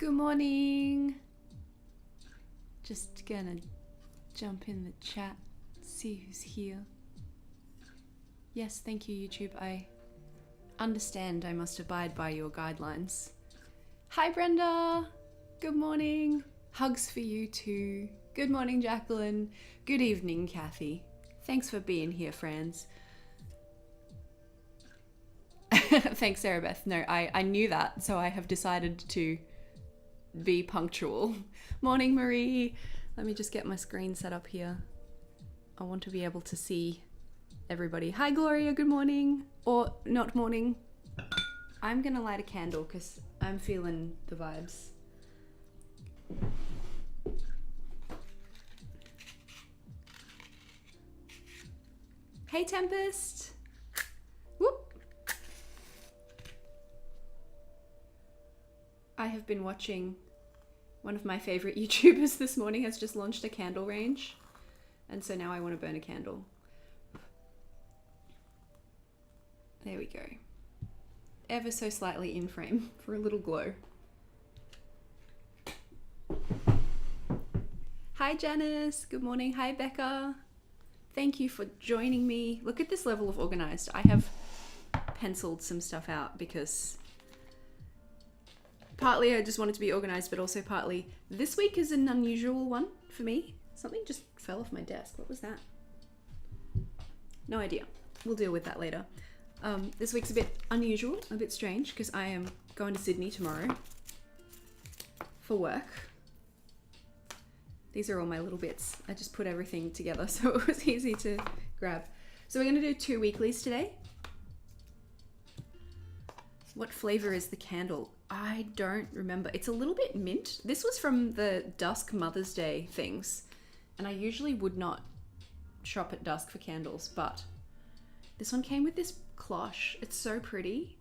Good morning. Just gonna jump in the chat, see who's here. Yes, thank you, YouTube. I understand I must abide by your guidelines. Hi, Brenda. Good morning. Hugs for you too. Good morning, Jacqueline. Good evening, Kathy. Thanks for being here, friends. Thanks, Sarabeth. No, I knew that, so I have decided to be punctual. Morning, Marie. Let me just get my screen set up here. I want to be able to see everybody. Hi, Gloria. Good morning. Or not morning. I'm gonna light a candle because I'm feeling the vibes. Hey, Tempest. Whoop. I have been watching one of my favorite YouTubers this morning has just launched a candle range. And so now I want to burn a candle. There we go. Ever so slightly in frame for a little glow. Hi, Janice. Good morning. Hi, Becca. Thank you for joining me. Look at this level of organized. I have penciled some stuff out because partly I just wanted to be organized, but also partly this week is an unusual one for me. Something just fell off my desk. What was that? No idea. We'll deal with that later. This week's a bit unusual, a bit strange, because I am going to Sydney tomorrow for work. These are all my little bits. I just put everything together so it was easy to grab. So we're going to do 2 weeklies today. What flavor is the candle? I don't remember. It's a little bit mint. This was from the Dusk Mother's Day things. And I usually would not shop at dusk for candles, but this one came with this cloche. It's so pretty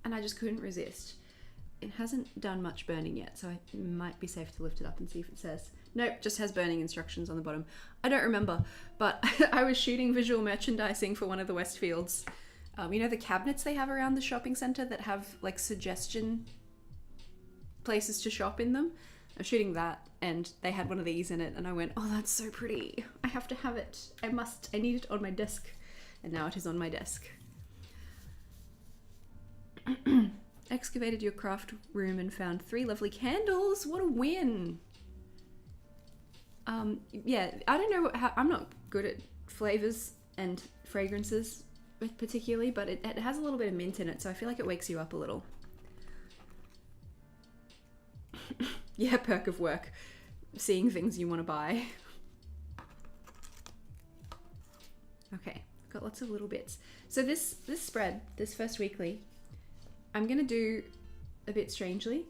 and I just couldn't resist. It hasn't done much burning yet, so it might be safe to lift it up and see if it says. Nope, just has burning instructions on the bottom. I don't remember, but I was shooting visual merchandising for one of the Westfields. You know the cabinets they have around the shopping centre that have like suggestion places to shop in them? I was shooting that and they had one of these in it and I went, oh, that's so pretty. I have to have it. I need it on my desk. And now it is on my desk. Excavated your craft room and found 3 lovely candles. What a win. Yeah, I don't know how, I'm not good at flavors and fragrances particularly, but it has a little bit of mint in it, so I feel like it wakes you up a little. Yeah, perk of work. Seeing things you want to buy. Okay, got lots of little bits. So this spread, this first weekly, I'm gonna do a bit strangely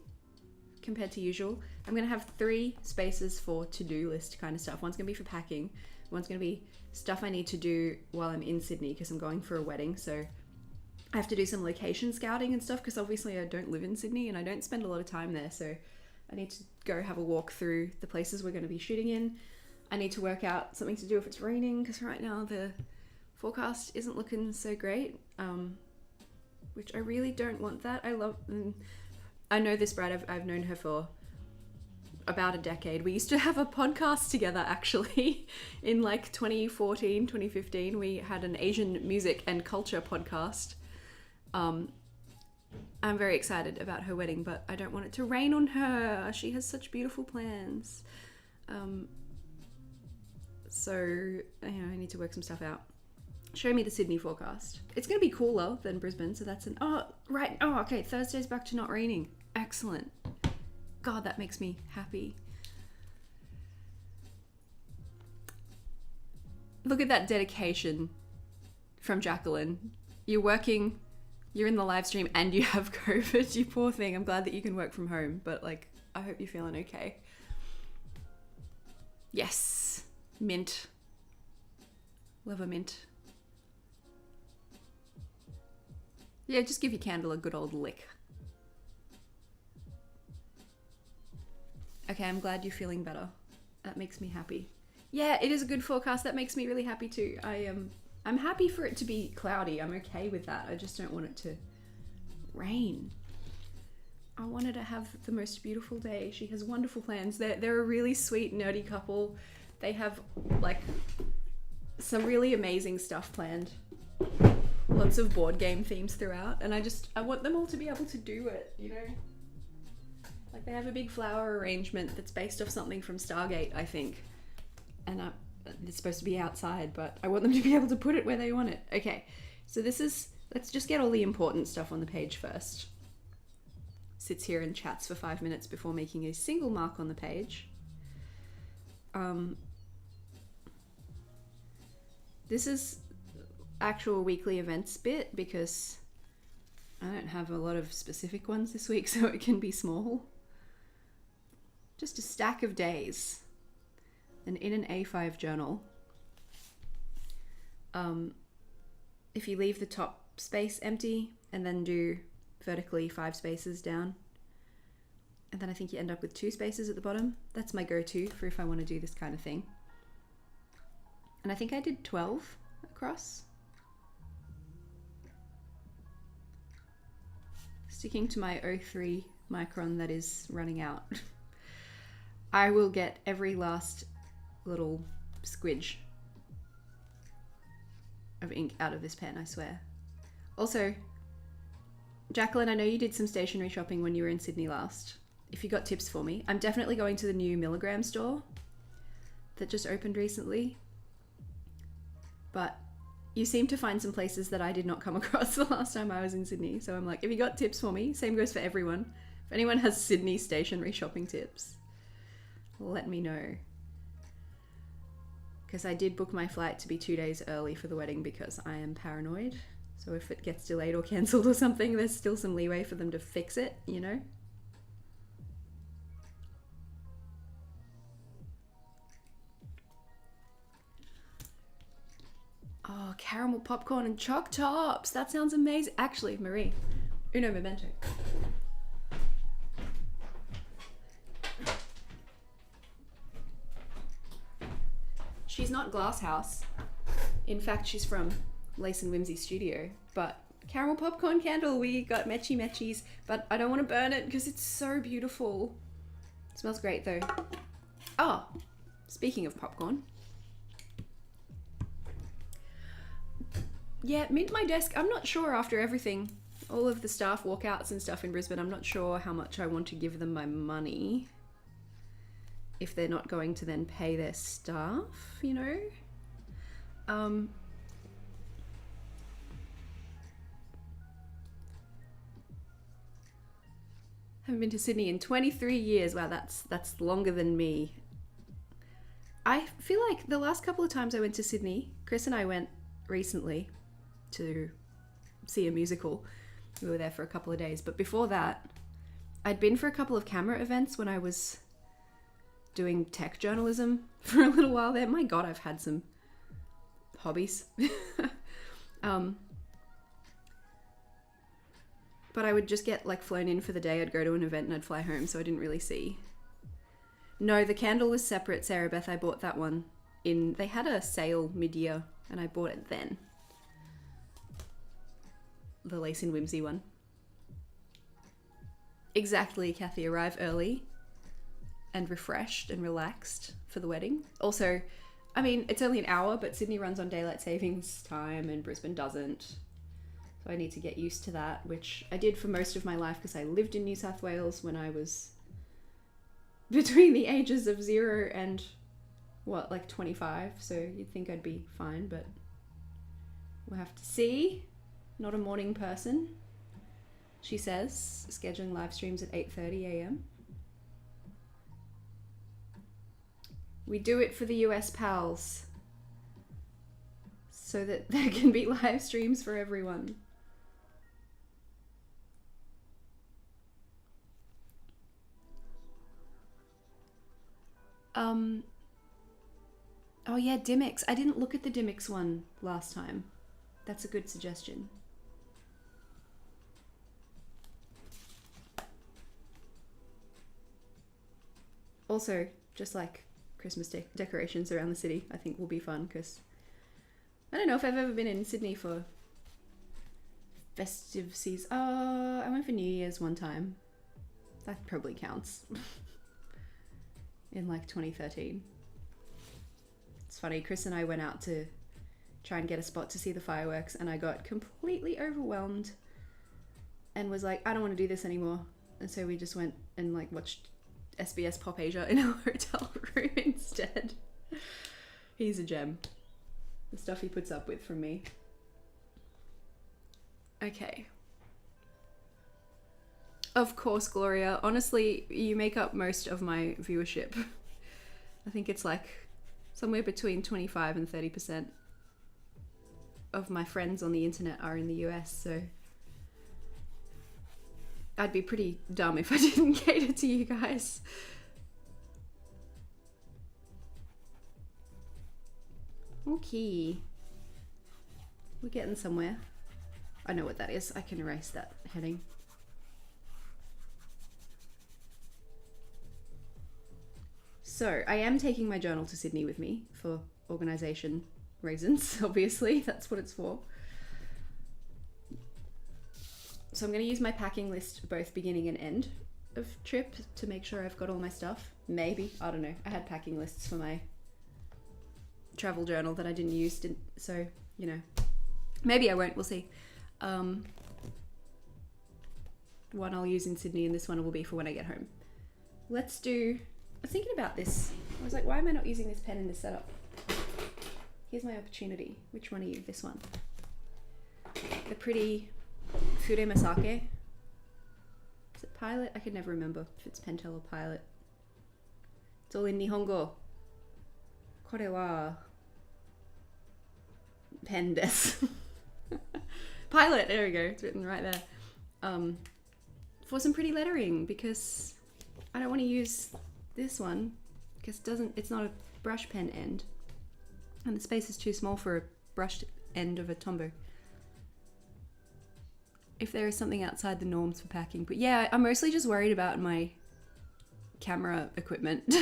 compared to usual. I'm gonna have 3 spaces for to-do list kind of stuff. One's gonna be for packing, one's gonna be stuff I need to do while I'm in Sydney because I'm going for a wedding, so I have to do some location scouting and stuff because obviously I don't live in Sydney and I don't spend a lot of time there, so I need to go have a walk through the places we're going to be shooting in. I need to work out something to do if it's raining because right now the forecast isn't looking so great, which I really don't want that. I know this bride, I've known her for about a decade. We used to have a podcast together actually in like 2014, 2015. We had an Asian music and culture podcast. I'm very excited about her wedding, but I don't want it to rain on her. She has such beautiful plans. So, you know, I need to work some stuff out. Show me the Sydney forecast. It's going to be cooler than Brisbane, so that's an... Oh, right. Oh, okay. Thursday's back to not raining. Excellent. God, that makes me happy. Look at that dedication from Jacqueline. You're working, you're in the live stream and you have COVID, you poor thing. I'm glad that you can work from home, but like, I hope you're feeling okay. Yes, mint. Love a mint. Yeah, just give your candle a good old lick. Okay, I'm glad you're feeling better. That makes me happy. Yeah, it is a good forecast. That makes me really happy too. I'm happy for it to be cloudy. I'm okay with that. I just don't want it to rain. I want her to have the most beautiful day. She has wonderful plans. They're a really sweet, nerdy couple. They have like some really amazing stuff planned. Lots of board game themes throughout, and I want them all to be able to do it, you know? Like they have a big flower arrangement that's based off something from Stargate, I think. And it's supposed to be outside, but I want them to be able to put it where they want it. Okay, so let's just get all the important stuff on the page first. Sits here and chats for 5 minutes before making a single mark on the page. This is actual weekly events bit because I don't have a lot of specific ones this week, so it can be small. Just a stack of days. And in an A5 journal, if you leave the top space empty and then do vertically 5 spaces down, and then I think you end up with 2 spaces at the bottom. That's my go-to for if I want to do this kind of thing. And I think I did 12 across. Sticking to my 0.3 micron that is running out. I will get every last little squidge of ink out of this pen, I swear. Also, Jacqueline, I know you did some stationery shopping when you were in Sydney last. If you got tips for me, I'm definitely going to the new Milligram store that just opened recently. But you seem to find some places that I did not come across the last time I was in Sydney. So I'm like, if you got tips for me, same goes for everyone. If anyone has Sydney stationery shopping tips, let me know. Because I did book my flight to be 2 days early for the wedding because I am paranoid. So if it gets delayed or cancelled or something, there's still some leeway for them to fix it, you know? Oh, caramel popcorn and choc tops. That sounds amazing. Actually, Marie, uno momento. She's not Glasshouse. In fact, she's from Lace and Whimsy Studio. But caramel popcorn candle, we got Mechie Mechies, but I don't want to burn it because it's so beautiful. It smells great though. Oh, speaking of popcorn. Yeah, mint my desk. I'm not sure after everything, all of the staff walkouts and stuff in Brisbane, I'm not sure how much I want to give them my money if they're not going to then pay their staff, you know? Haven't been to Sydney in 23 years. Wow, that's longer than me. I feel like the last couple of times I went to Sydney, Chris and I went recently to see a musical. We were there for a couple of days, but before that, I'd been for a couple of camera events when I was doing tech journalism for a little while there. My God, I've had some hobbies. But I would just get like flown in for the day. I'd go to an event and I'd fly home, so I didn't really see. No, the candle was separate, Sarah Beth. I bought that one they had a sale mid-year and I bought it then. The Lace and Whimsy one. Exactly, Kathy. Arrive early and refreshed and relaxed for the wedding. Also, I mean, it's only an hour, but Sydney runs on daylight savings time and Brisbane doesn't. So I need to get used to that, which I did for most of my life because I lived in New South Wales when I was between the ages of 0 and what, like 25. So you'd think I'd be fine, but we'll have to see. Not a morning person, she says, scheduling live streams at 8:30 a.m. We do it for the US pals so that there can be live streams for everyone. Oh yeah, Dimmix. I didn't look at the Dimmix one last time. That's a good suggestion. Also, just like Christmas decorations around the city, I think will be fun because I don't know if I've ever been in Sydney for festive season. I went for New Year's one time. That probably counts. In like 2013. It's funny, Chris and I went out to try and get a spot to see the fireworks, and I got completely overwhelmed and was like, I don't want to do this anymore. And so we just went and like watched SBS Pop Asia in our hotel room instead. He's a gem. The stuff he puts up with from me. Okay. Of course, Gloria. Honestly, you make up most of my viewership. I think it's like somewhere between 25 and 30% of my friends on the internet are in the US, so I'd be pretty dumb if I didn't cater to you guys. Okay. We're getting somewhere. I know what that is. I can erase that heading. So, I am taking my journal to Sydney with me for organisation reasons, obviously. That's what it's for. So I'm going to use my packing list both beginning and end of trip to make sure I've got all my stuff. Maybe. I don't know. I had packing lists for my travel journal that I didn't use, so, you know. Maybe I won't. We'll see. One I'll use in Sydney, and this one will be for when I get home. Let's do... I was thinking about this. I was like, why am I not using this pen in this setup? Here's my opportunity. Which one are you? This one. The pretty Furemasake. Is it Pilot? I can never remember if it's Pentel or Pilot. It's all in Nihongo. Kore wa pen desu. Pilot, there we go. It's written right there. For some pretty lettering, because I don't want to use this one because it's not a brush pen end, and the space is too small for a brushed end of a tombow. If there is something outside the norms for packing, but yeah, I'm mostly just worried about my camera equipment.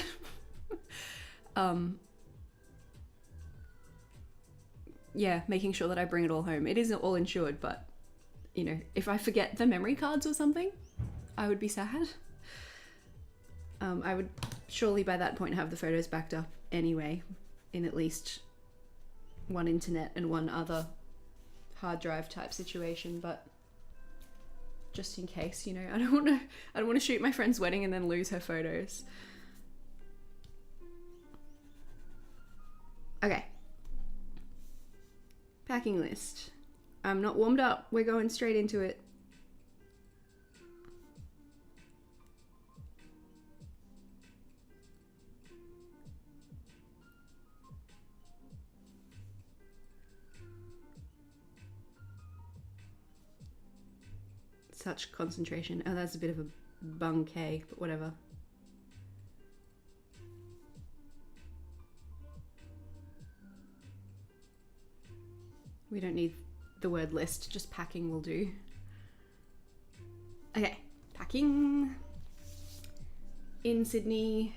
Yeah, making sure that I bring it all home. It isn't all insured, but you know, if I forget the memory cards or something, I would be sad. I would surely by that point have the photos backed up anyway, in at least one internet and one other hard drive type situation, but just in case, you know, I don't want to shoot my friend's wedding and then lose her photos. Okay. Packing list. I'm not warmed up. We're going straight into it. Such concentration. Oh, that's a bit of a bouquet, but whatever. We don't need the word list, just packing will do. Okay, packing in Sydney.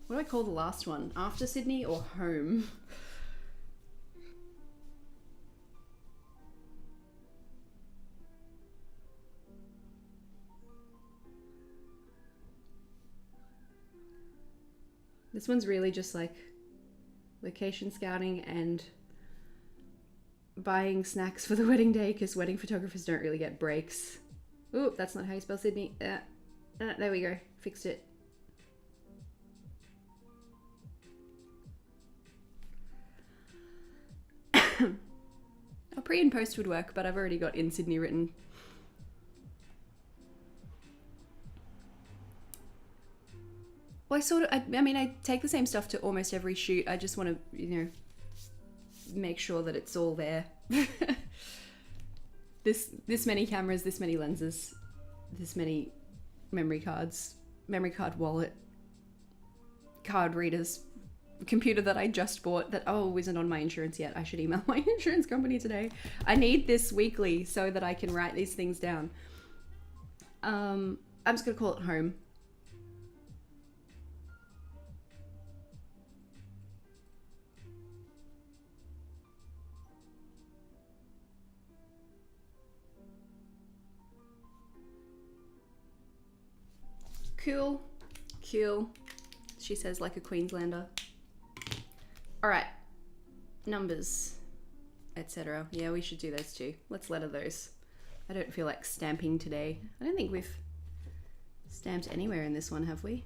What do I call the last one? After Sydney or home? This one's really just like location scouting and buying snacks for the wedding day, because wedding photographers don't really get breaks. Ooh, that's not how you spell Sydney. There we go. Fixed it. Pre and post would work, but I've already got in Sydney written. Well, I mean, I take the same stuff to almost every shoot. I just want to, you know, make sure that it's all there. This many cameras, this many lenses, this many memory cards, memory card wallet, card readers, computer that I just bought that, isn't on my insurance yet. I should email my insurance company today. I need this weekly so that I can write these things down. I'm just gonna call it home. Cool, cool. She says like a Queenslander. All right, numbers, etc. Yeah, we should do those too. Let's letter those. I don't feel like stamping today. I don't think we've stamped anywhere in this one, have we?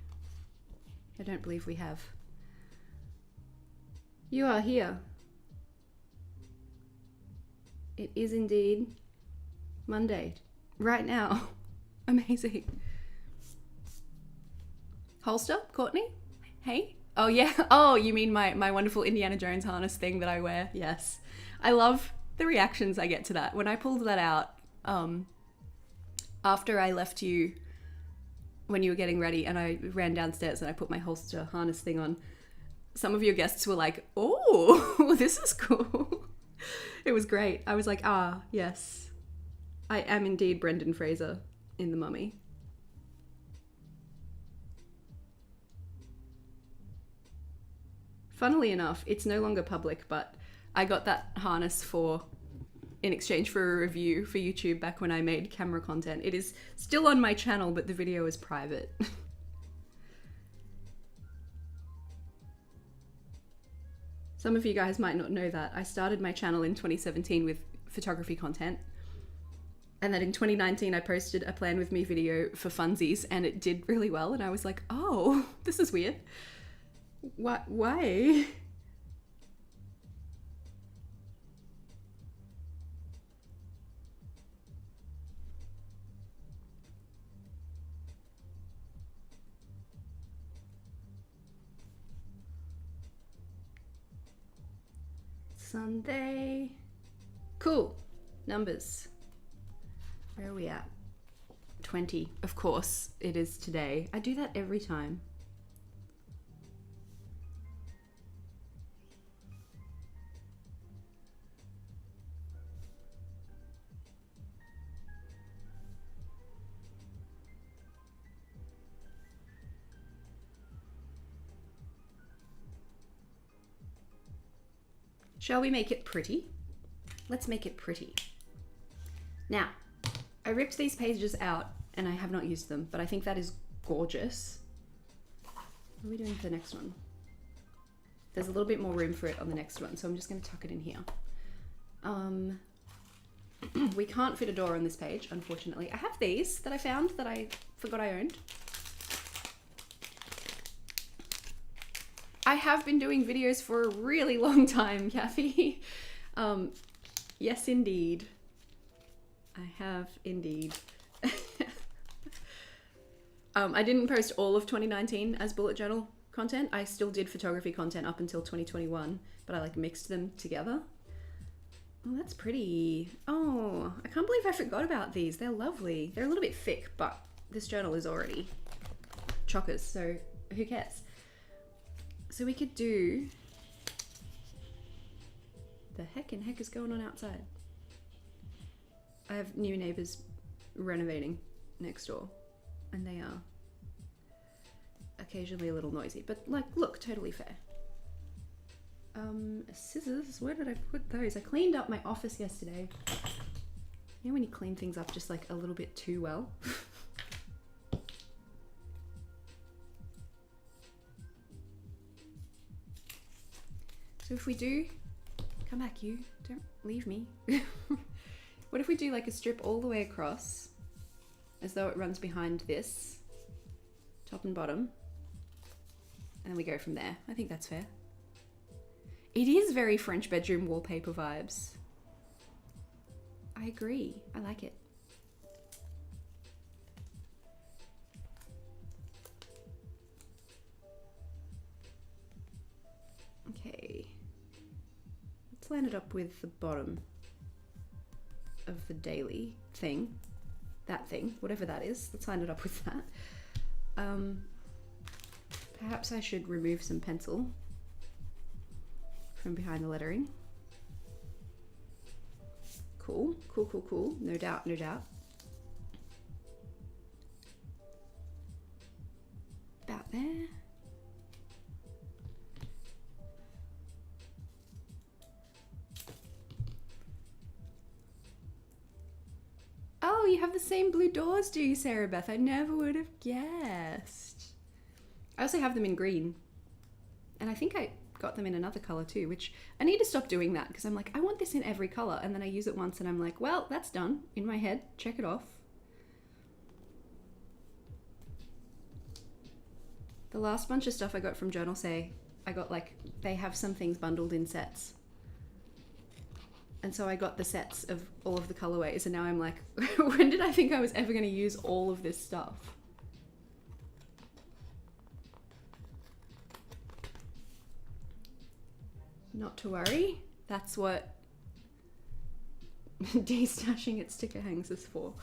I don't believe we have. You are here. It is indeed Monday, right now. Amazing. Holster, Courtney? Hey? Oh yeah, oh, you mean my wonderful Indiana Jones harness thing that I wear? Yes. I love the reactions I get to that. When I pulled that out, after I left you when you were getting ready and I ran downstairs and I put my holster harness thing on, some of your guests were like, oh, this is cool. It was great. I was like, ah, yes. I am indeed Brendan Fraser in The Mummy. Funnily enough, it's no longer public, but I got that harness in exchange for a review for YouTube back when I made camera content. It is still on my channel, but the video is private. Some of you guys might not know that. I started my channel in 2017 with photography content. And then in 2019, I posted a plan with me video for funsies and it did really well. And I was like, oh, this is weird. What? Why? Sunday. Cool. Numbers. Where are we at? 20. Of course, it is today. I do that every time. Shall we make it pretty? Let's make it pretty. Now, I ripped these pages out and I have not used them, but I think that is gorgeous. What are we doing for the next one? There's a little bit more room for it on the next one, so I'm just going to tuck it in here. We can't fit a door on this page, unfortunately. I have these that I found that I forgot I owned. I have been doing videos for a really long time, Kathy. Yes, indeed. I have indeed. I didn't post all of 2019 as bullet journal content. I still did photography content up until 2021, but I like mixed them together. Oh, that's pretty. Oh, I can't believe I forgot about these. They're lovely. They're a little bit thick, but this journal is already chockers, so who cares? So we could do... The heck is going on outside? I have new neighbors renovating next door, and they are occasionally a little noisy, but like, look, totally fair. Scissors, where did I put those? I cleaned up my office yesterday. You know when you clean things up just like a little bit too well? So if we do, come back you, don't leave me. What if we do like a strip all the way across, as though it runs behind this, top and bottom, and then we go from there. I think that's fair. It is very French bedroom wallpaper vibes. I agree, I like it. Okay, let's line it up with the bottom of the daily thing, that thing, whatever that is. Let's line it up with that. Perhaps I should remove some pencil from behind the lettering. Cool, cool, cool, cool. No doubt, no doubt. About there. Oh you have the same blue doors, do you, Sarah Beth? I never would have guessed. I also have them in green. And I think I got them in another color too, which I need to stop doing that because I'm like, I want this in every color. And then I use it once and I'm like, well, that's done in my head. Check it off. The last bunch of stuff I got from Journal Say, I got like, they have some things bundled in sets. And so I got the sets of all of the colorways and now I'm like, when did I think I was ever going to use all of this stuff? Not to worry, that's what de-stashing at sticker hangs is for,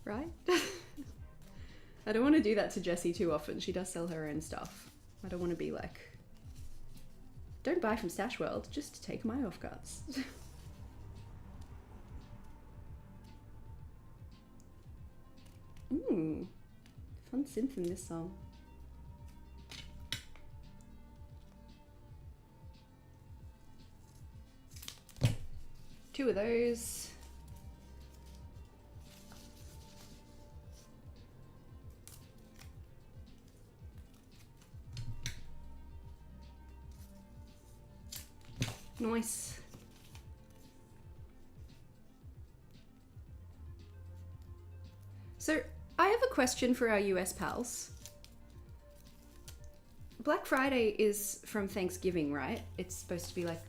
right? I don't want to do that to Jessie too often. She does sell her own stuff. I don't want to be like, don't buy from Stash World, just take my offcuts. Ooh, fun synth in this song. Two of those. Nice. So I have a question for our US pals. Black Friday is from Thanksgiving, right? It's supposed to be like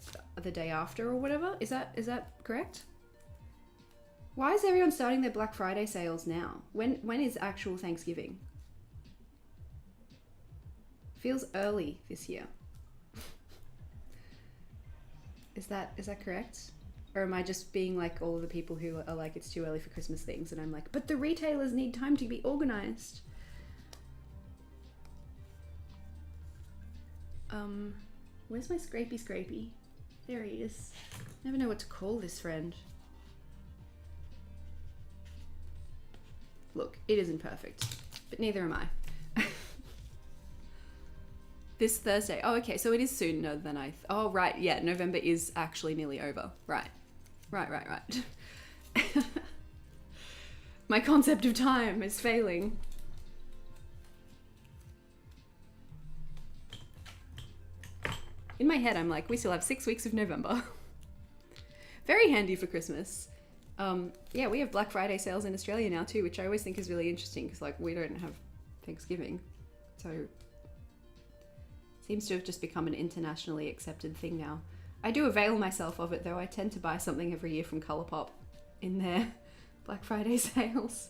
the day after or whatever. Is that correct? Why is everyone starting their Black Friday sales now? When is actual Thanksgiving? Feels early this year. Is that correct? Or am I just being like all of the people who are like, it's too early for Christmas things, and I'm like, but the retailers need time to be organized. Where's my scrapey? There he is. Never know what to call this friend. Look, it isn't perfect, but neither am I. This Thursday. Oh, okay, so it is sooner than oh, right, yeah, November is actually nearly over. Right. My concept of time is failing. In my head, I'm like, we still have 6 weeks of November. Very handy for Christmas. Yeah, we have Black Friday sales in Australia now too, which I always think is really interesting because like we don't have Thanksgiving. So seems to have just become an internationally accepted thing now. I do avail myself of it though. I tend to buy something every year from Colourpop in their Black Friday sales.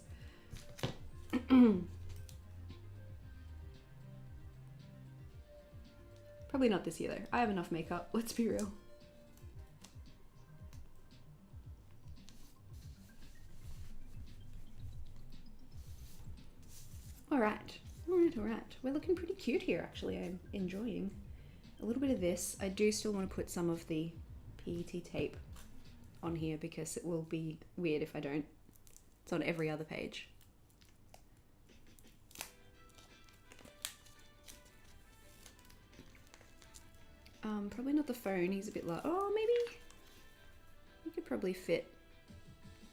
Probably not this year though. I have enough makeup, let's be real. All right. We're looking pretty cute here actually. I'm enjoying a little bit of this. I do still want to put some of the PET tape on here because it will be weird if I don't. It's on every other page. Probably not the phone, he's a bit low. Oh, maybe he could probably fit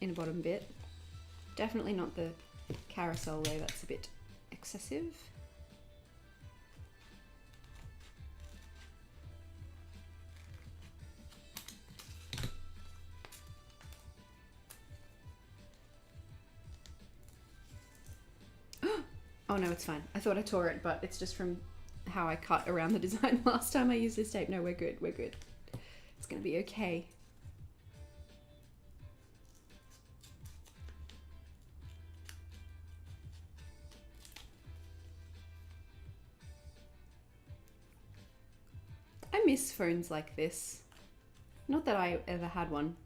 in a bottom bit. Definitely not the carousel though, that's a bit excessive. Oh no, it's fine. I thought I tore it, but it's just from how I cut around the design last time I used this tape. No, we're good. It's gonna be okay. I miss phones like this. Not that I ever had one,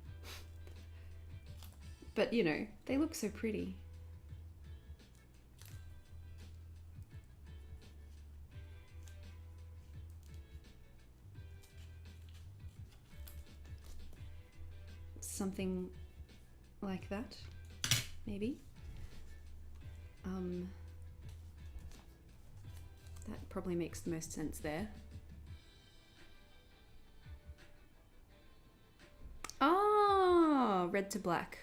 but you know, they look so pretty. Something like that, maybe. That probably makes the most sense there. Oh, red to black.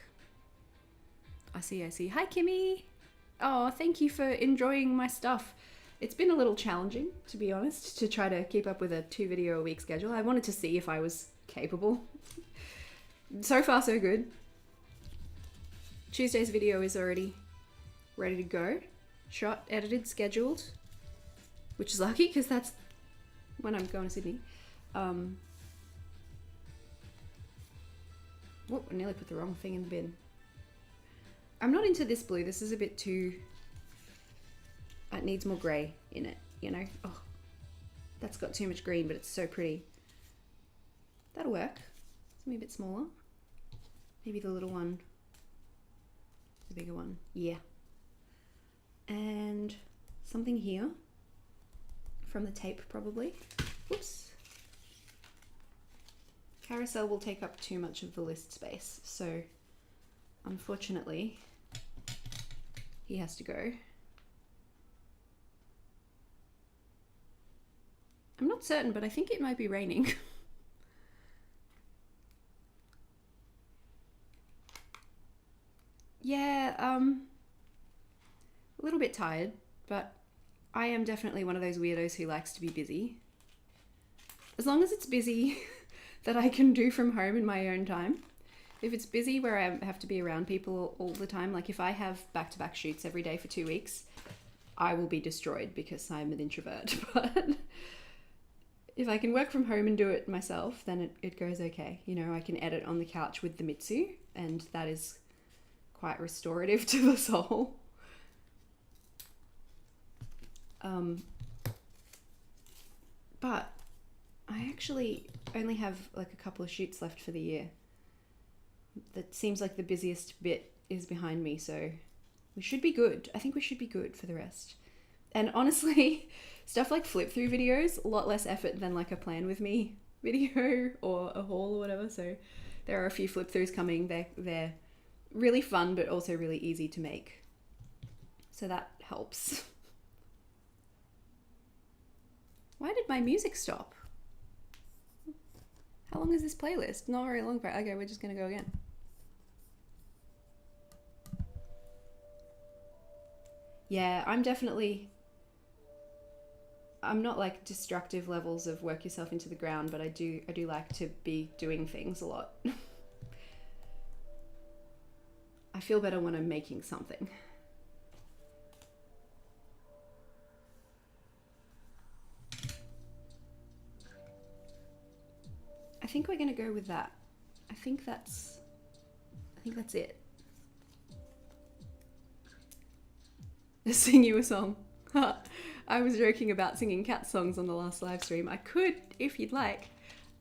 I see. Hi, Kimmy. Oh, thank you for enjoying my stuff. It's been a little challenging, to be honest, to try to keep up with a 2 video a week schedule. I wanted to see if I was capable. So far, so good. Tuesday's video is already ready to go. Shot, edited, scheduled, which is lucky because that's when I'm going to Sydney. Whoop, I nearly put the wrong thing in the bin. I'm not into this blue. This is a bit too... It needs more grey in it, you know? Oh, that's got too much green, but it's so pretty. That'll work. It's maybe a bit smaller. Maybe the little one. The bigger one. Yeah. And something here. From the tape, probably. Whoops. Carousel will take up too much of the list space, so unfortunately he has to go. I'm not certain, but I think it might be raining. Yeah, a little bit tired, but I am definitely one of those weirdos who likes to be busy. As long as it's busy that I can do from home in my own time. If it's busy where I have to be around people all the time, like if I have back-to-back shoots every day for 2 weeks, I will be destroyed because I'm an introvert. But if I can work from home and do it myself, then it goes okay. You know, I can edit on the couch with the Mitsu, and that is quite restorative to the soul. But I actually only have like a couple of shoots left for the year. That seems like the busiest bit is behind me, so we should be good. I think we should be good for the rest. And honestly, stuff like flip through videos, a lot less effort than like a plan with me video or a haul or whatever. So there are a few flip throughs coming. They're really fun, but also really easy to make. So that helps. Why did my music stop? How long is this playlist? Not very long. Okay, we're just gonna go again. Yeah, I'm not like destructive levels of work yourself into the ground, but I do like to be doing things a lot. I feel better when I'm making something. I think we're gonna go with that. I think that's it. Sing you a song. I was joking about singing cat songs on the last live stream. I could, if you'd like.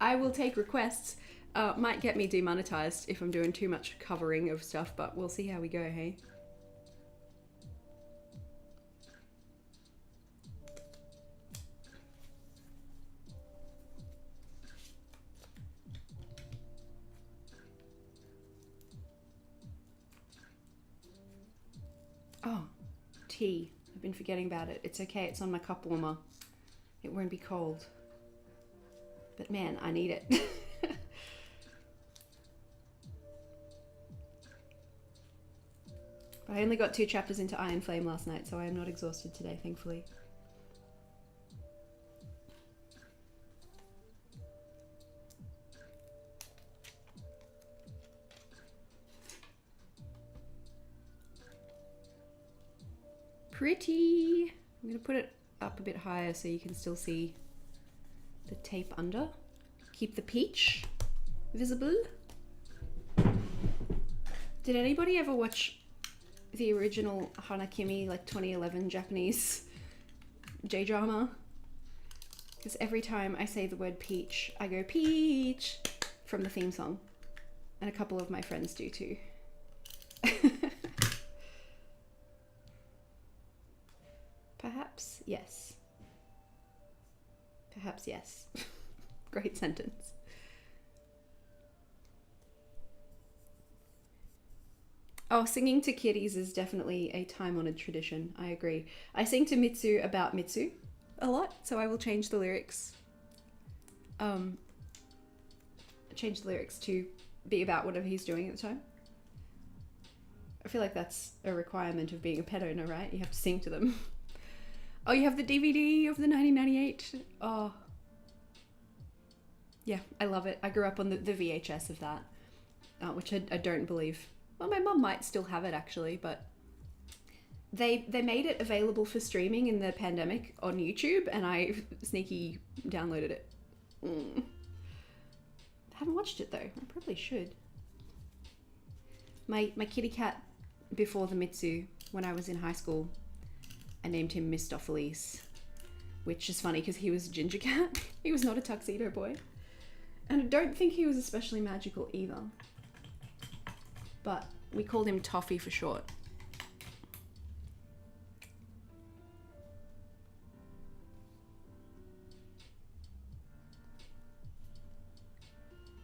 I will take requests. Might get me demonetized if I'm doing too much covering of stuff, but we'll see how we go, hey? Oh, tea. I've been forgetting about it. It's okay, it's on my cup warmer. It won't be cold. But man, I need it. I only got 2 chapters into Iron Flame last night, so I am not exhausted today, thankfully. Pretty. I'm gonna put it up a bit higher so you can still see the tape under. Keep the peach visible. Did anybody ever watch the original Hanakimi, like 2011 Japanese J-drama? Because every time I say the word peach, I go peach from the theme song. And a couple of my friends do too. Perhaps yes. Perhaps yes. Great sentence. Oh, singing to kitties is definitely a time-honored tradition. I agree. I sing to Mitsu about Mitsu a lot, so I will change the lyrics. Change the lyrics to be about whatever he's doing at the time. I feel like that's a requirement of being a pet owner, right? You have to sing to them. Oh, you have the DVD of the 1998. Oh. Yeah, I love it. I grew up on the VHS of that, which I don't believe. Well, my mum might still have it actually, but they made it available for streaming in the pandemic on YouTube, and I sneaky downloaded it. I haven't watched it though. I probably should. My kitty cat before the Mitsu, when I was in high school, I named him Mistopheles, which is funny because he was a ginger cat. He was not a tuxedo boy. And I don't think he was especially magical either. But we called him Toffee for short.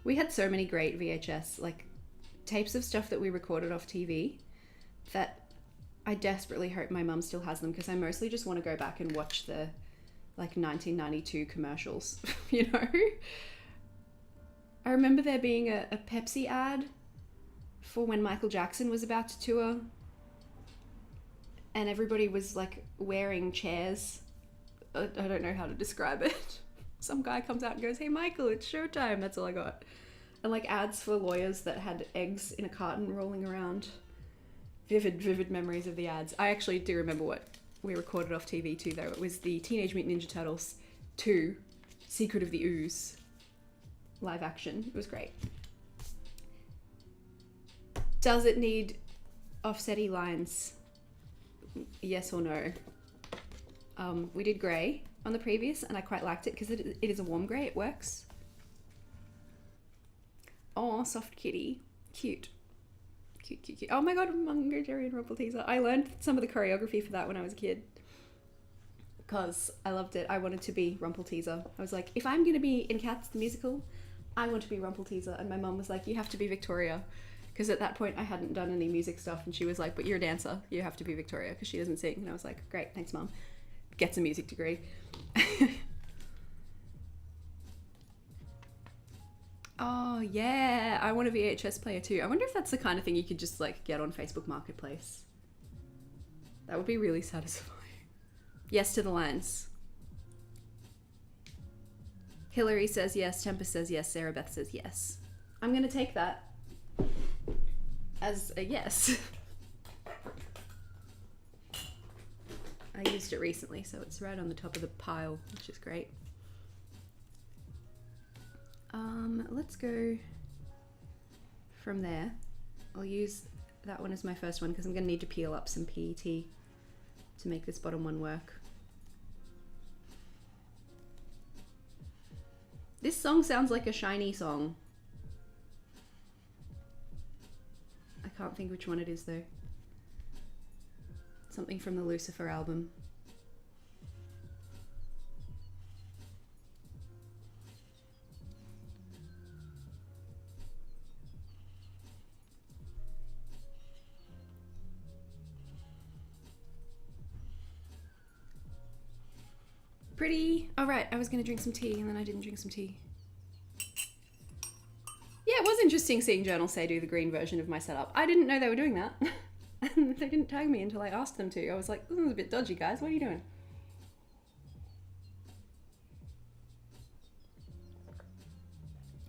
We had so many great VHS, like tapes of stuff that we recorded off TV that I desperately hope my mum still has them, because I mostly just want to go back and watch the like 1992 commercials, you know? I remember there being a Pepsi ad for when Michael Jackson was about to tour, and everybody was like wearing chairs. I don't know how to describe it. Some guy comes out and goes, "Hey Michael, it's showtime." That's all I got. And like ads for lawyers that had eggs in a carton rolling around. Vivid memories of the ads. I actually do remember what we recorded off TV too though. It was the Teenage Mutant Ninja Turtles 2, Secret of the Ooze live action. It was great. Does it need offsetty lines? Yes or no? We did grey on the previous and I quite liked it because it is a warm grey. It works. Oh, soft kitty. Cute. Cute. Oh my god, Mungo Jerry and Rumple Teaser. I learned some of the choreography for that when I was a kid because I loved it. I wanted to be Rumple Teaser. I was like, if I'm going to be in Cats the musical, I want to be Rumple Teaser. And my mum was like, you have to be Victoria. Because at that point I hadn't done any music stuff, and she was like, but you're a dancer, you have to be Victoria because she doesn't sing. And I was like, great, thanks mum. Gets a music degree. Oh yeah, I want a VHS player too. I wonder if that's the kind of thing you could just like get on Facebook Marketplace. That would be really satisfying. Yes to the lines. Hillary says yes, Tempest says yes, Sarah Beth says yes. I'm gonna take that as a yes. I used it recently, so it's right on the top of the pile, which is great. Let's go from there. I'll use that one as my first one because I'm going to need to peel up some PET to make this bottom one work. This song sounds like a Shiny song. I can't think which one it is though. Something from the Lucifer album. Pretty. All right, I was gonna drink some tea and then I didn't drink some tea. Yeah, it was interesting seeing Journal Say do the green version of my setup. I didn't know they were doing that. And they didn't tag me until I asked them to. I was like, this is a bit dodgy, guys. What are you doing?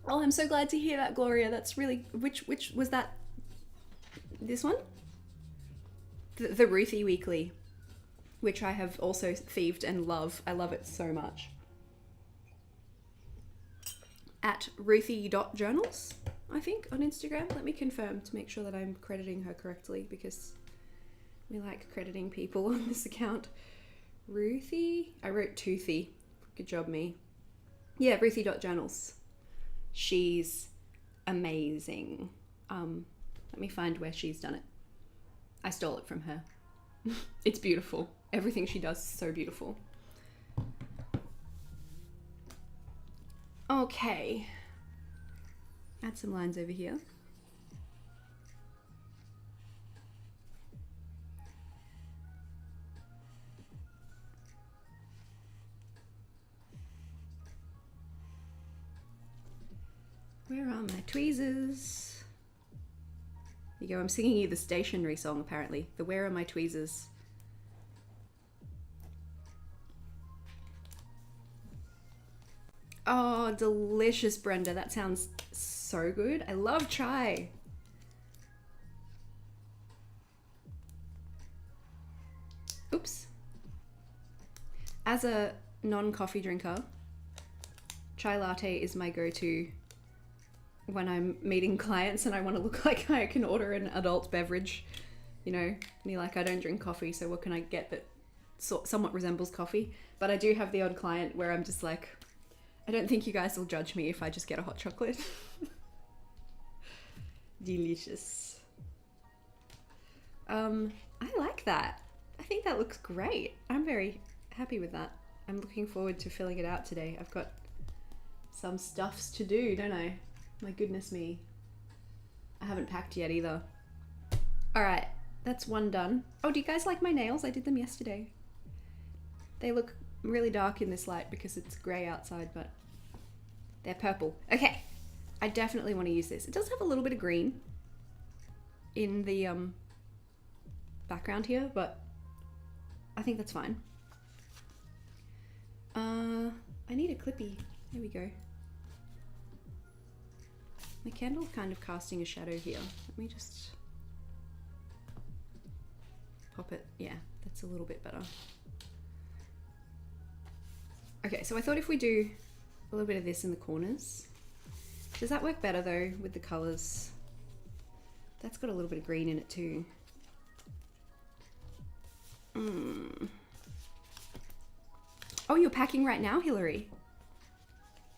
Oh, I'm so glad to hear that, Gloria. That's really... Which was that? This one? The Ruthie Weekly, which I have also thieved and love. I love it so much. At Ruthie.journals, I think, on Instagram. Let me confirm to make sure that I'm crediting her correctly because we like crediting people on this account. Ruthie? I wrote Toothy. Good job, me. Yeah, Ruthie.journals. She's amazing. Let me find where she's done it. I stole it from her. It's beautiful. Everything she does is so beautiful. Okay. Add some lines over here. Where are my tweezers? you go. I'm singing you the Stationery song, apparently. The Where Are My Tweezers? Oh, delicious, Brenda. That sounds so good. I love chai. Oops. As a non-coffee drinker, chai latte is my go-to when I'm meeting clients and I want to look like I can order an adult beverage. You know, me like, I don't drink coffee, so what can I get that somewhat resembles coffee? But I do have the odd client where I'm just like, I don't think you guys will judge me if I just get a hot chocolate. Delicious. I like that. I think that looks great. I'm very happy with that. I'm looking forward to filling it out today. I've got some stuffs to do, don't I? My goodness me. I haven't packed yet either. All right, that's one done. Oh, do you guys like my nails? I did them yesterday. They look really dark in this light because it's grey outside, but they're purple. Okay, I definitely want to use this. It does have a little bit of green in the background here, but I think that's fine. I need a clippy. There we go. My candle's kind of casting a shadow here. Let me just pop it. Yeah, that's a little bit better. Okay, so I thought if we do a little bit of this in the corners. Does that work better though with the colors? That's got a little bit of green in it too. Oh, you're packing right now, Hillary?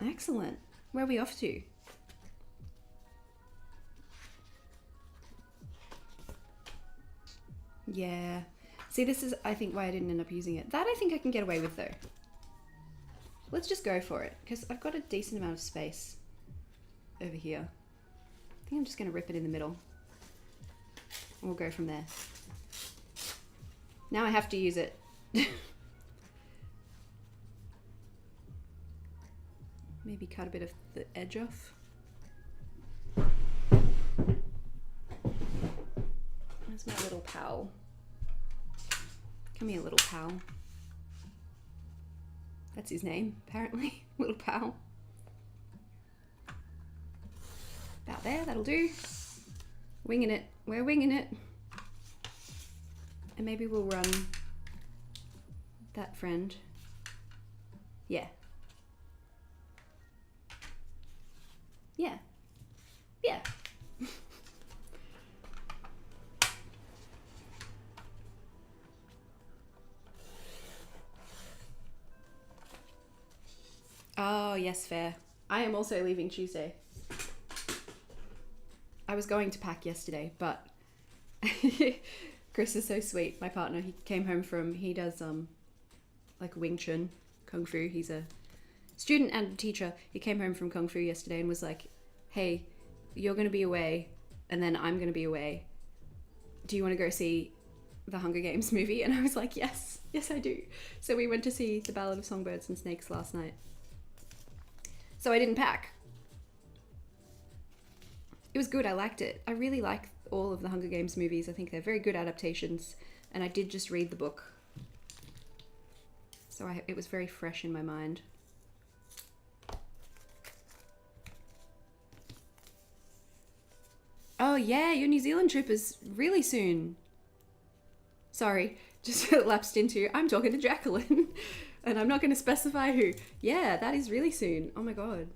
Excellent. Where are we off to? Yeah. See, this is, I think, why I didn't end up using it. That I think I can get away with though. Let's just go for it, because I've got a decent amount of space over here. I think I'm just going to rip it in the middle. And we'll go from there. Now I have to use it. Maybe cut a bit of the edge off. Where's my little pal? Come here, little pal. That's his name, apparently. Little pal. About there, that'll do. Winging it. We're winging it. And maybe we'll run that friend. Yeah. Yeah. Yeah. Oh, yes, fair. I am also leaving Tuesday. I was going to pack yesterday, but Chris is so sweet, my partner. He came home from, he does like Wing Chun, Kung Fu. He's a student and teacher. He came home from Kung Fu yesterday and was like, hey, you're going to be away and then I'm going to be away. Do you want to go see the Hunger Games movie? And I was like, yes, I do. So we went to see The Ballad of Songbirds and Snakes last night. So I didn't pack. It was good, I liked it. I really like all of the Hunger Games movies. I think they're very good adaptations. And I did just read the book. So it was very fresh in my mind. Oh yeah, your New Zealand trip is really soon. Sorry, just lapsed into, I'm talking to Jacqueline. And I'm not going to specify who. Yeah, that is really soon. Oh my god.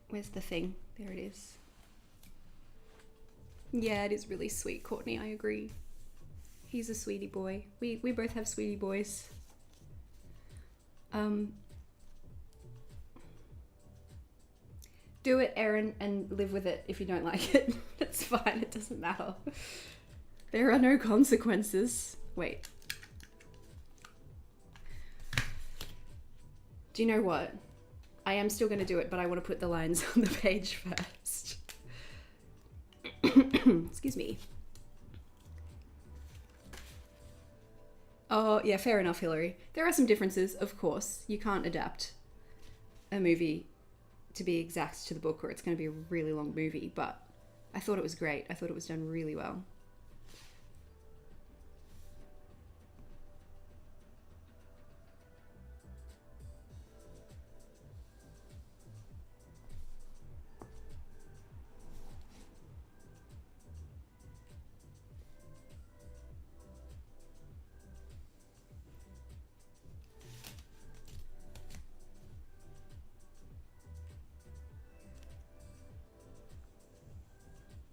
Where's the thing? There it is. Yeah, it is really sweet, Courtney. I agree. He's a sweetie boy. We both have sweetie boys. Do it, Erin, and live with it if you don't like it. It's fine, it doesn't matter. There are no consequences. Wait. Do you know what? I am still going to do it, but I want to put the lines on the page first. Excuse me. Oh, yeah, fair enough, Hillary. There are some differences, of course. You can't adapt a movie to be exact to the book or it's going to be a really long movie, but I thought it was great. I thought it was done really well.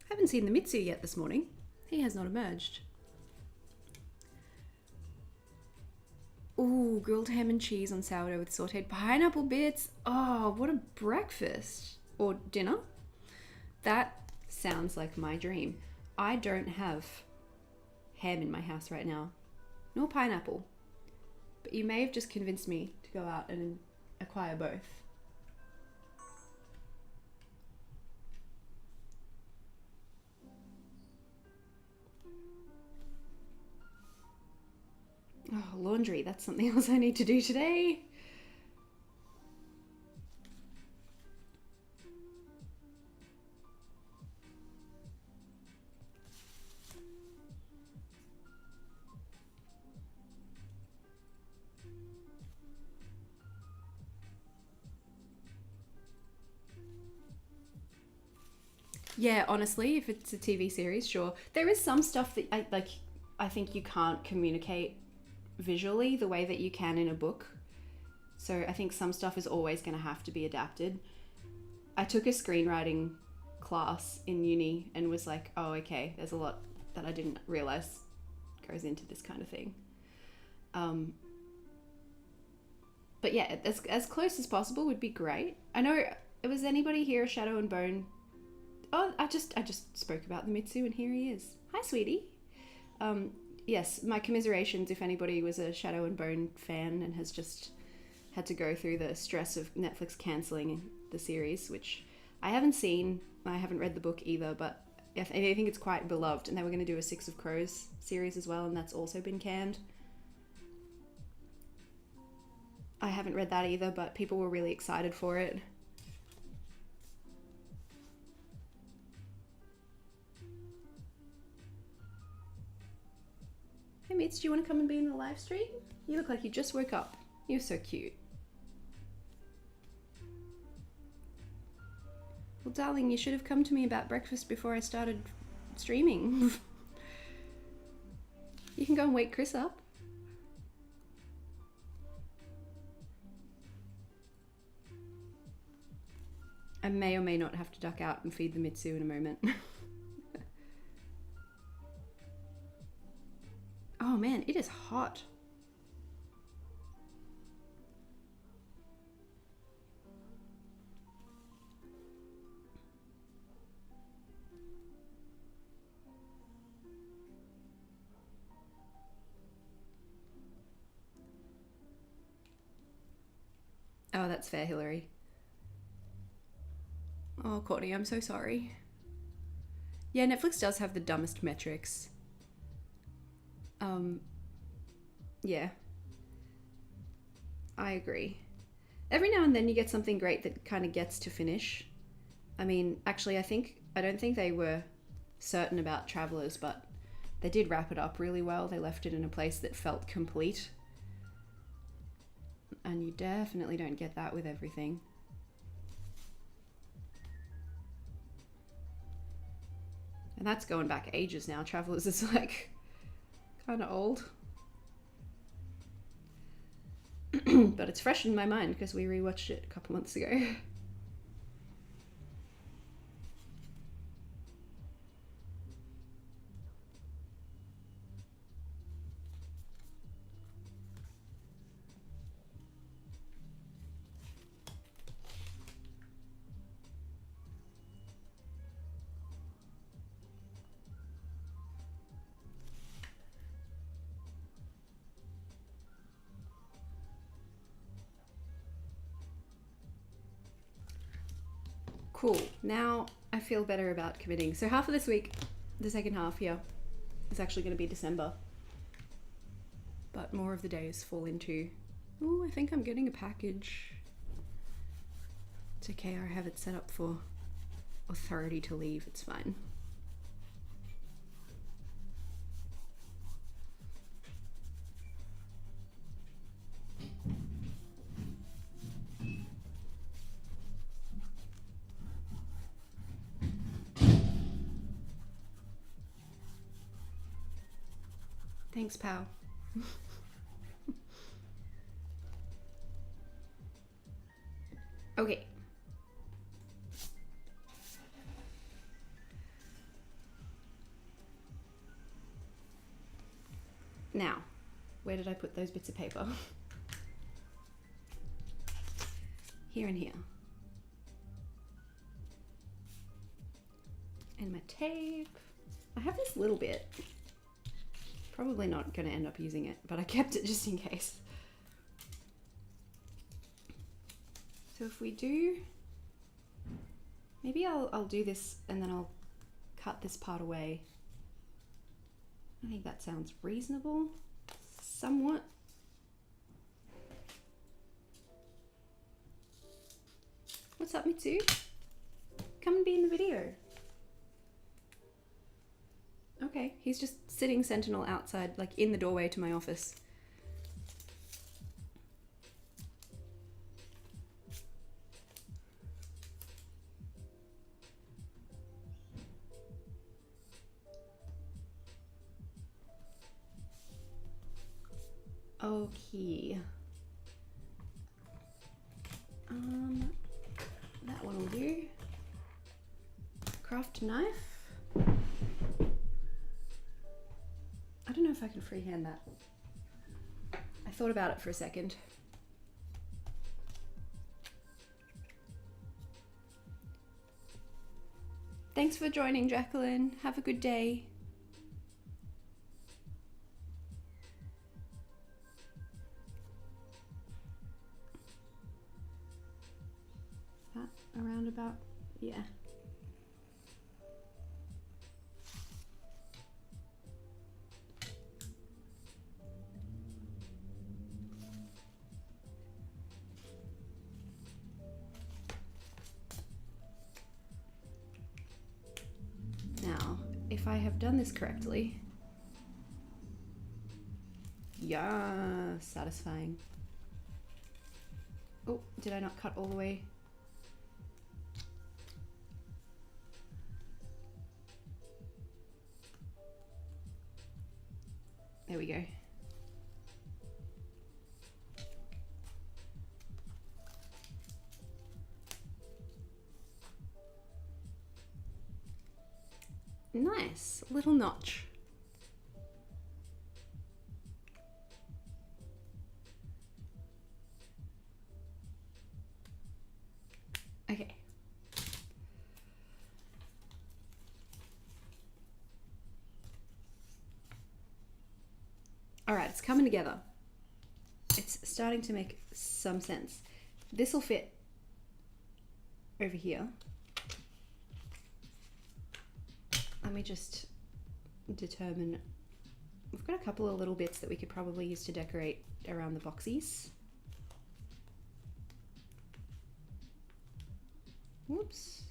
I haven't seen the Mitsu yet this morning. He has not emerged. Ooh, grilled ham and cheese on sourdough with sauteed pineapple bits. Oh, what a breakfast. Or dinner. That sounds like my dream. I don't have ham in my house right now, nor pineapple. But you may have just convinced me to go out and acquire both. Oh, laundry. That's something else I need to do today. Yeah, honestly, if it's a TV series, sure. There is some stuff that I think you can't communicate visually the way that you can in a book. So I think some stuff is always going to have to be adapted. I took a screenwriting class in uni and was like, oh, okay, there's a lot that I didn't realize goes into this kind of thing. But yeah, as close as possible would be great. I know, was anybody here a Shadow and Bone? Oh, I just spoke about the Mitsu and here he is. Hi, sweetie. Yes, my commiserations if anybody was a Shadow and Bone fan and has just had to go through the stress of Netflix cancelling the series, which I haven't seen. I haven't read the book either, but I think it's quite beloved. And they were going to do a Six of Crows series as well, and that's also been canned. I haven't read that either, but people were really excited for it. Hey Mitch, do you want to come and be in the live stream? You look like you just woke up. You're so cute. Well, darling, you should have come to me about breakfast before I started streaming. You can go and wake Chris up. I may or may not have to duck out and feed the Mitsu in a moment. Oh man, it is hot. Oh, that's fair, Hillary. Oh, Courtney, I'm so sorry. Yeah, Netflix does have the dumbest metrics. Yeah. I agree. Every now and then you get something great that kind of gets to finish. I mean, actually, I don't think they were certain about Travelers, but they did wrap it up really well. They left it in a place that felt complete. And you definitely don't get that with everything. And that's going back ages now. Travelers is like kind of old. But it's fresh in my mind because we rewatched it a couple months ago. Cool. Now I feel better about committing. So half of this week, the second half here, is actually going to be December. But more of the days fall into, oh, I think I'm getting a package. It's okay, I have it set up for authority to leave, it's fine. Thanks, pal. Okay. Now, where did I put those bits of paper? Here and here. And my tape. I have this little bit. Probably not going to end up using it, but I kept it just in case. So if we do, maybe I'll do this and then I'll cut this part away. I think that sounds reasonable, somewhat. What's up, Mitsu? Come and be in the video. Okay, he's just sitting sentinel outside, like in the doorway to my office. Okay. That one will do. Craft knife. I don't know if I can freehand that. I thought about it for a second. Thanks for joining, Jacqueline. Have a good day. Is that around about? Yeah. Now, if I have done this correctly, yeah, satisfying. Oh, did I not cut all the way? There we go. Nice, little notch. Okay. All right, it's coming together. It's starting to make some sense. This will fit over here. Let me just determine. We've got a couple of little bits that we could probably use to decorate around the boxies. Whoops.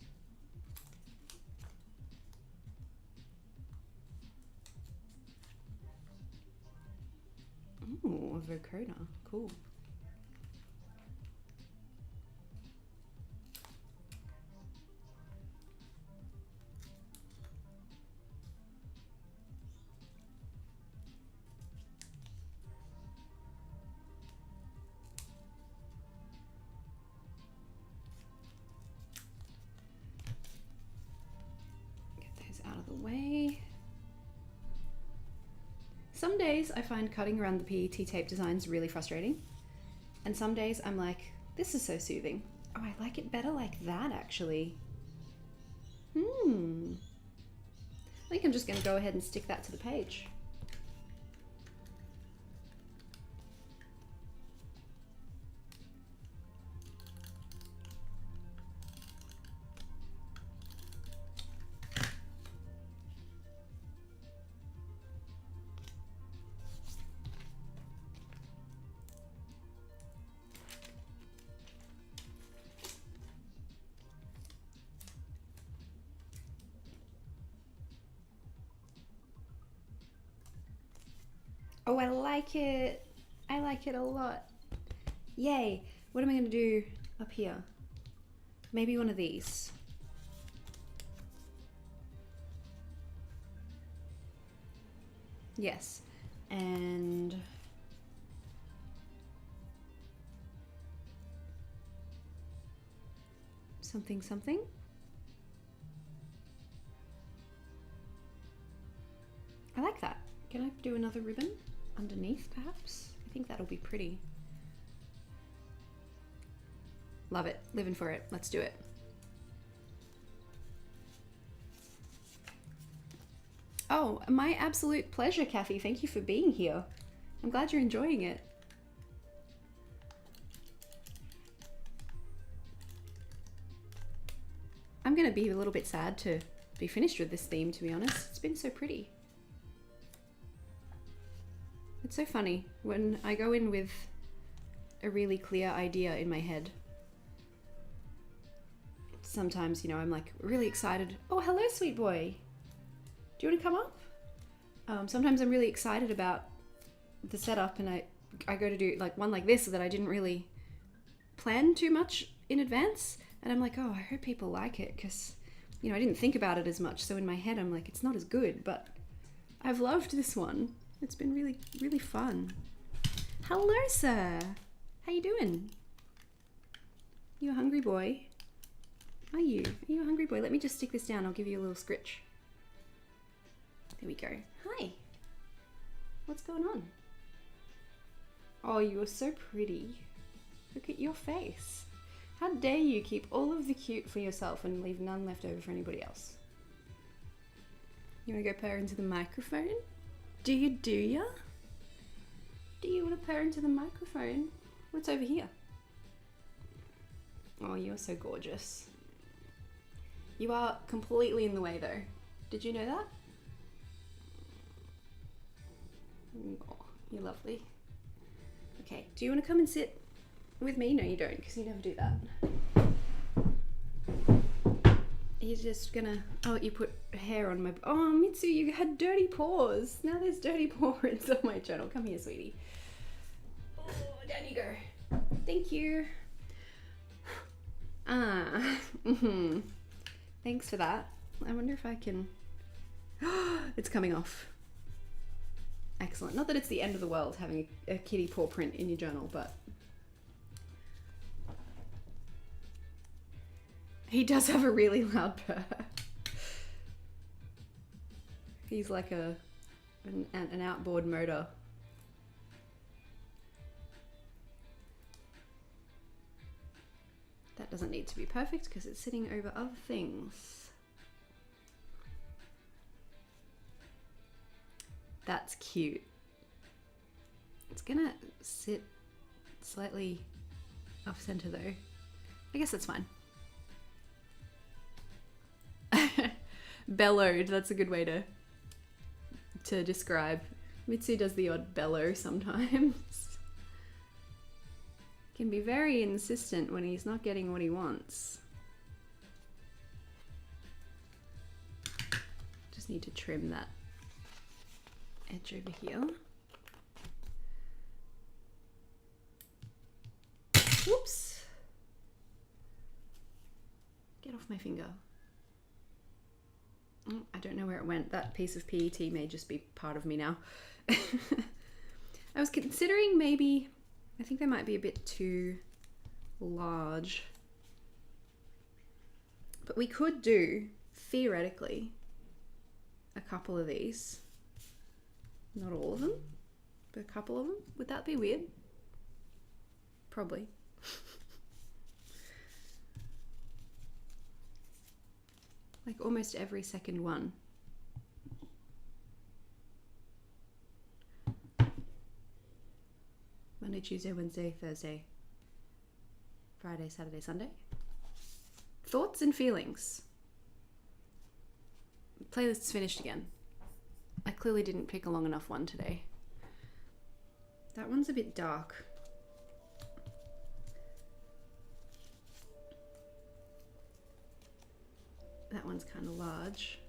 Ooh, a vocoder. Cool. Out of the way. Some days I find cutting around the PET tape designs really frustrating, and some days I'm like, this is so soothing. Oh, I like it better like that actually. I think I'm just going to go ahead and stick that to the page. Oh, I like it. I like it a lot. Yay. What am I going to do up here? Maybe one of these. Yes. And something, something. I like that. Can I do another ribbon underneath, perhaps? I think that'll be pretty. Love it. Living for it. Let's do it. Oh, my absolute pleasure, Kathy. Thank you for being here. I'm glad you're enjoying it. I'm gonna be a little bit sad to be finished with this theme, to be honest. It's been so pretty. It's so funny when I go in with a really clear idea in my head. Sometimes, you know, I'm like really excited. Oh, hello, sweet boy. Do you want to come up? Sometimes I'm really excited about the setup and I go to do like one like this that I didn't really plan too much in advance. And I'm like, oh, I hope people like it because, you know, I didn't think about it as much. So in my head, I'm like, it's not as good, but I've loved this one. It's been really, really fun. Hello, sir. How you doing? You a hungry boy? Are you? Are you a hungry boy? Let me just stick this down. I'll give you a little scritch. There we go. Hi. What's going on? Oh, you are so pretty. Look at your face. How dare you keep all of the cute for yourself and leave none left over for anybody else? You want to go purr into the microphone? Do you do ya? Do you want to purr into the microphone? What's over here? Oh, you're so gorgeous. You are completely in the way though. Did you know that? Oh, you're lovely. Okay, do you want to come and sit with me? No, you don't, because you never do that. You're just gonna... Oh, you put hair on my... Oh, Mitsu, you had dirty paws. Now there's dirty paw prints on my journal. Come here, sweetie. Oh, down you go. Thank you. Thanks for that. I wonder if I can... It's coming off. Excellent. Not that it's the end of the world having a kitty paw print in your journal, but... He does have a really loud purr. He's like an outboard motor. That doesn't need to be perfect because it's sitting over other things. That's cute. It's gonna sit slightly off center though. I guess that's fine. Bellowed, that's a good way to describe. Mitsu does the odd bellow sometimes. Can be very insistent when he's not getting what he wants. Just need to trim that edge over here. Whoops! Get off my finger. I don't know where it went. That piece of PET may just be part of me now. I was considering maybe, I think they might be a bit too large. But we could do, theoretically, a couple of these. Not all of them, but a couple of them. Would that be weird? Probably. Like almost every second one. Monday, Tuesday, Wednesday, Thursday, Friday, Saturday, Sunday. Thoughts and feelings. Playlist's finished again. I clearly didn't pick a long enough one today. That one's a bit dark. That one's kind of large.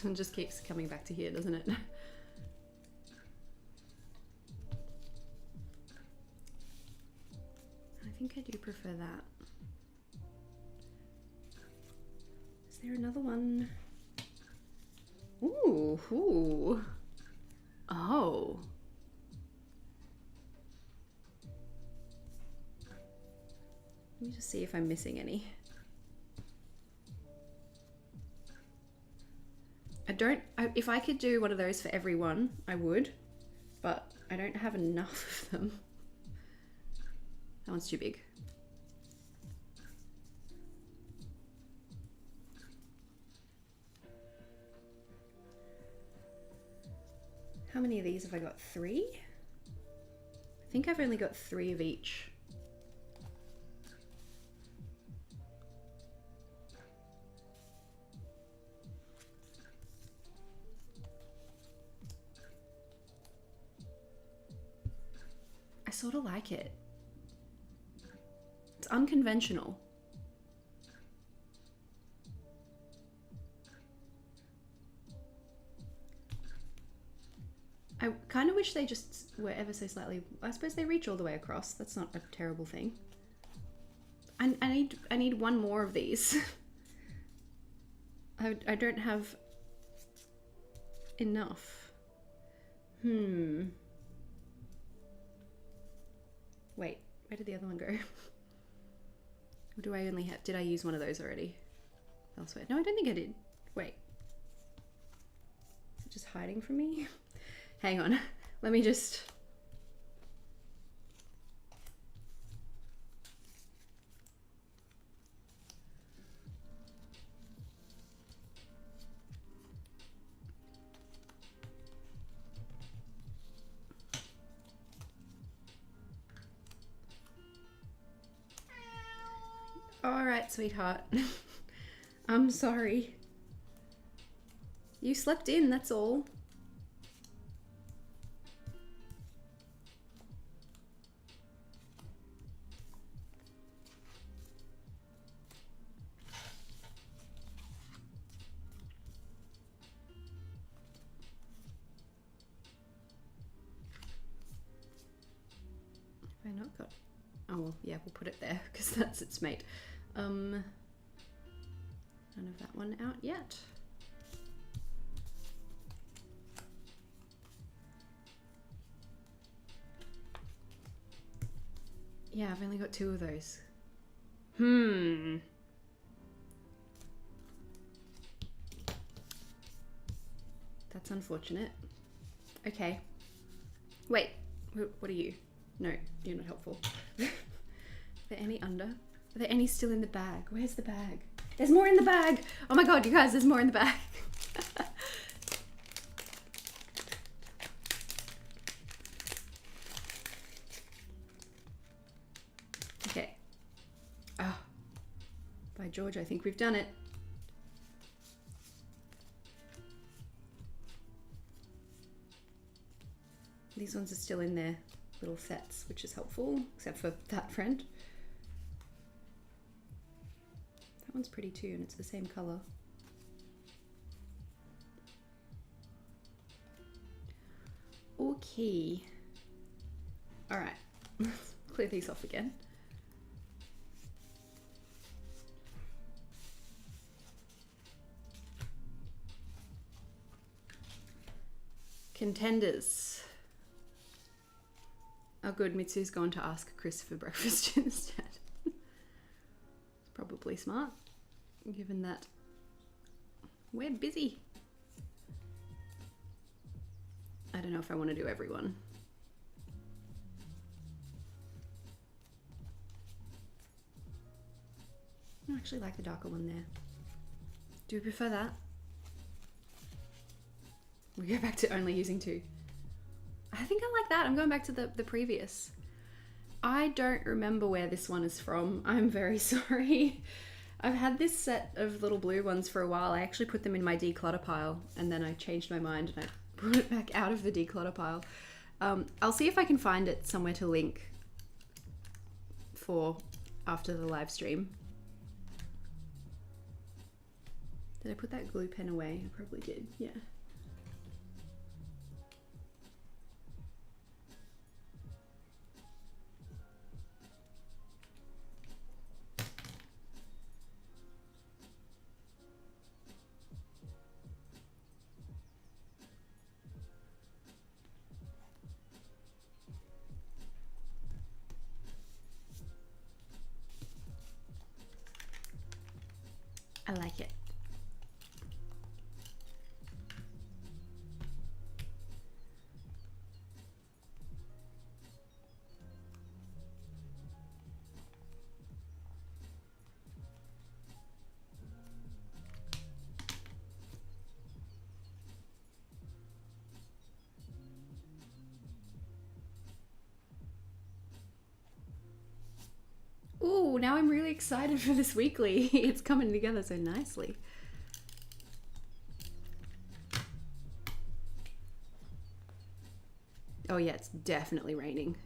This one just keeps coming back to here, doesn't it? I think I do prefer that. Is there another one? Ooh, ooh. Oh. Let me just see if I'm missing any. If I could do one of those for every one, I would, but I don't have enough of them. That one's too big. How many of these have I got? 3? I think I've only got 3 of each. I sort of like it. It's unconventional. I kind of wish they just were ever so slightly, I suppose they reach all the way across. That's not a terrible thing. I need one more of these. I don't have enough. Wait, where did the other one go? Or do I only have, did I use one of those already? Elsewhere? No, I don't think I did. Wait. Is it just hiding from me? Hang on, let me just... All right, sweetheart. I'm sorry. You slept in, that's all. Have I not got... Oh, well, yeah, we'll put it there because that's its mate. None of that one out yet. Yeah, I've only got 2 of those. That's unfortunate. Okay. Wait, what are you? No, you're not helpful. Are there any under? Are there any still in the bag? Where's the bag? There's more in the bag! Oh my god, you guys, there's more in the bag. Okay. Oh, by George, I think we've done it. These ones are still in their little sets, which is helpful, except for that friend. That one's pretty too, and it's the same color. Okay. All right, let's clear these off again. Contenders. Oh good, Mitsu's gone to ask Chris for breakfast instead. It's probably smart, given that we're busy. I don't know if I want to do everyone. I actually like the darker one there. Do you prefer that? We go back to only using 2. I think I like that. I'm going back to the previous. I don't remember where this one is from. I'm very sorry. I've had this set of little blue ones for a while. I actually put them in my declutter pile and then I changed my mind and I brought it back out of the declutter pile. I'll see if I can find it somewhere to link for after the live stream. Did I put that glue pen away? I probably did, yeah. I like it. Ooh, now I'm really excited for this weekly. It's coming together so nicely. Oh yeah, it's definitely raining.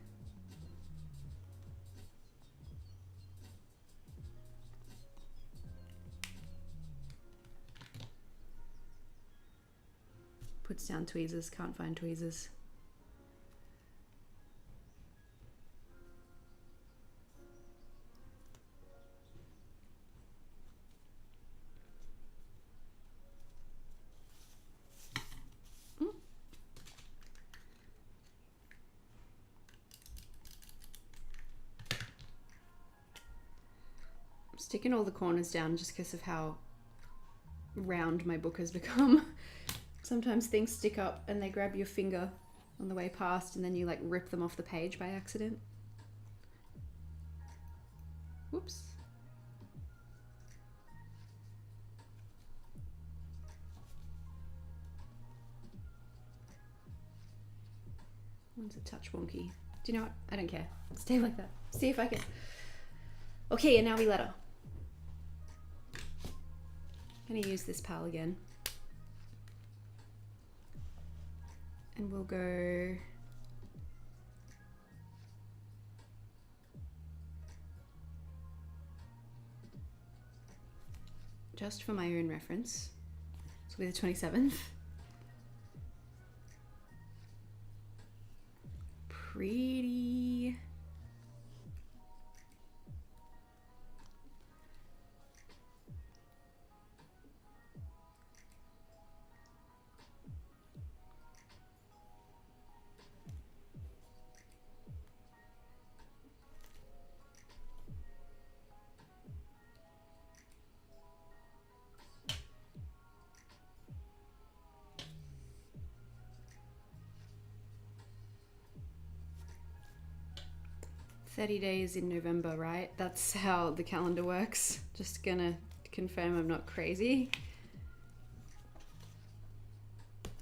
Puts down tweezers, can't find tweezers. Sticking all the corners down just because of how round my book has become. Sometimes things stick up and they grab your finger on the way past and then you like rip them off the page by accident. Whoops. One's a touch wonky. Do you know what? I don't care. Stay like that. See if I can. Okay, and now we letter. I'm gonna use this pal again. And we'll go just for my own reference. This will be the 27th. Pretty. $30 days in November, right? That's how the calendar works. Just gonna confirm I'm not crazy.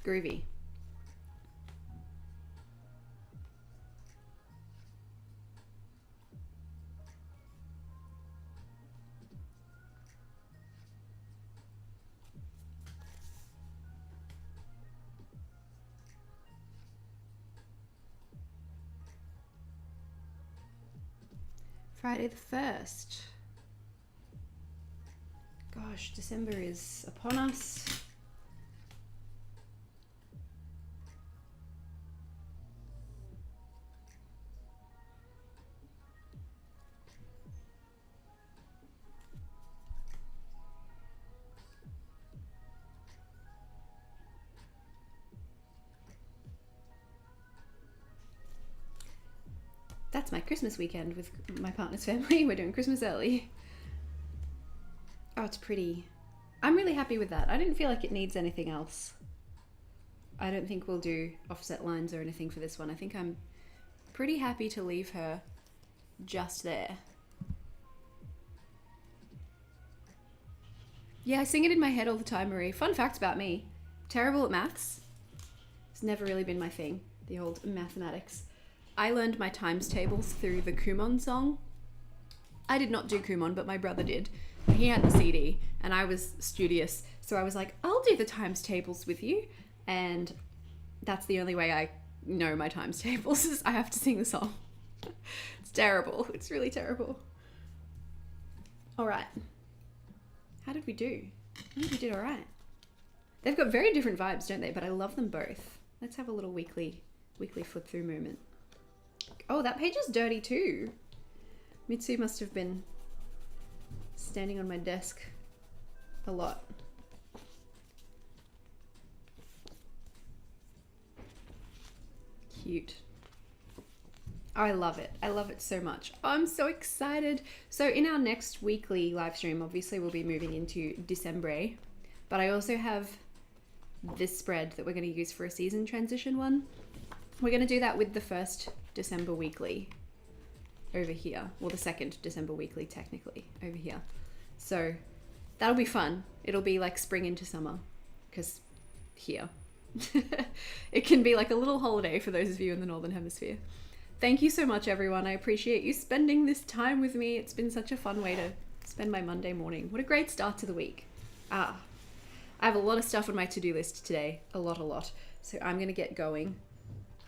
Groovy. Friday the 1st. Gosh, December is upon us. That's my Christmas weekend with my partner's family. We're doing Christmas early. Oh, it's pretty. I'm really happy with that. I didn't feel like it needs anything else. I don't think we'll do offset lines or anything for this one. I think I'm pretty happy to leave her just there. Yeah, I sing it in my head all the time, Marie. Fun fact about me. Terrible at maths. It's never really been my thing, the old mathematics. I learned my times tables through the Kumon song. I did not do Kumon, but my brother did. He had the CD, and I was studious, so I was like, I'll do the times tables with you. And that's the only way I know my times tables, is I have to sing the song. It's terrible. It's really terrible. All right. How did we do? I think we did all right. They've got very different vibes, don't they? But I love them both. Let's have a little weekly flip through moment. Oh, that page is dirty too. Mitsu must have been standing on my desk a lot. Cute. Oh, I love it. I love it so much. Oh, I'm so excited. So in our next weekly live stream, obviously we'll be moving into December, but I also have this spread that we're going to use for a season transition one. We're going to do that with the first December weekly over here. Well, the second December weekly technically over here. So that'll be fun. It'll be like spring into summer because here. It can be like a little holiday for those of you in the Northern Hemisphere. Thank you so much, everyone. I appreciate you spending this time with me. It's been such a fun way to spend my Monday morning. What a great start to the week. I have a lot of stuff on my to-do list today. A lot. So I'm going to get going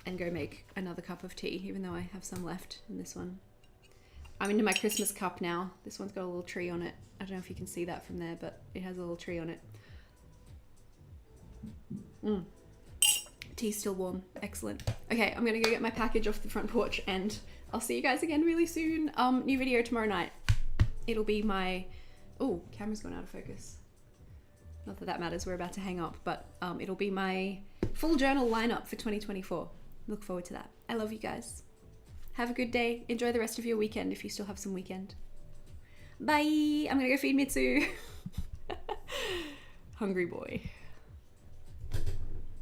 and go make another cup of tea, even though I have some left in this one. I'm into my Christmas cup now. This one's got a little tree on it. I don't know if you can see that from there, but it has a little tree on it. Tea's still warm. Excellent. Okay, I'm gonna go get my package off the front porch and I'll see you guys again really soon. New video tomorrow night. It'll be my... Oh, camera's gone out of focus. Not that that matters, we're about to hang up, but it'll be my full journal lineup for 2024. Look forward to that. I love you guys. Have a good day. Enjoy the rest of your weekend if you still have some weekend. Bye! I'm gonna go feed Mitsu. Hungry boy.